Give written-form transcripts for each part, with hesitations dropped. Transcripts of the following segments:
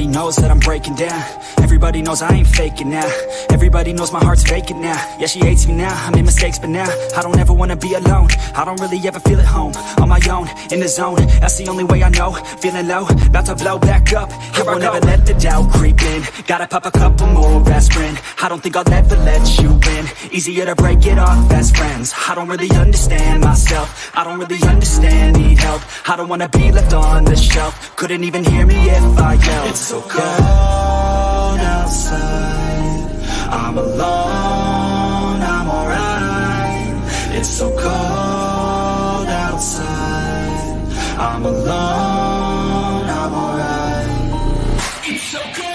Everybody knows that I'm breaking down. Everybody knows I ain't faking now. Everybody knows my heart's vacant now. Yeah, she hates me now, I made mistakes but now I don't ever wanna be alone. I don't really ever feel at home. On my own, in the zone, that's the only way I know. Feeling low, about to blow back up. Here I won't ever let the doubt creep in. Gotta pop a couple more aspirin. I don't think I'll ever let you in. Easier to break it off best friends. I don't really understand myself. I don't really understand, need help. I don't wanna be left on the shelf. Couldn't even hear me if I yelled. It's so cold outside, I'm alone, I'm alright. It's so cold outside, I'm alone, I'm alright. It's so cold.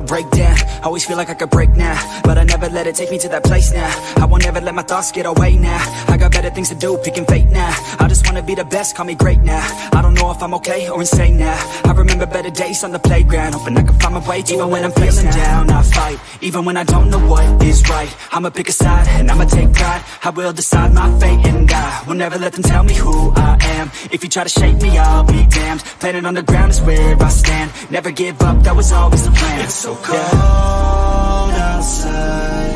Break down, always feel like I could break now, but I never let it take me to that place now. I won't ever let my thoughts get away now. I got better things to do, picking fate now. I just wanna be the best, call me great now. I don't know if I'm okay or insane now. I remember better days on the playground, hoping I can find my way. Even when I'm feeling down, I fight. Even when I don't know what is right, I'ma pick a side and I'ma take pride. I will decide my fate and I will never let them tell me who I am. If you try to shake me, I'll be damned. Planet on the ground is where I stand. Never give up, that was always the plan. It's so cold outside,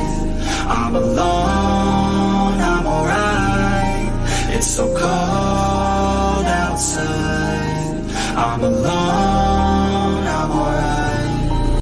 I'm alone, I'm alright. It's so cold outside, I'm alone.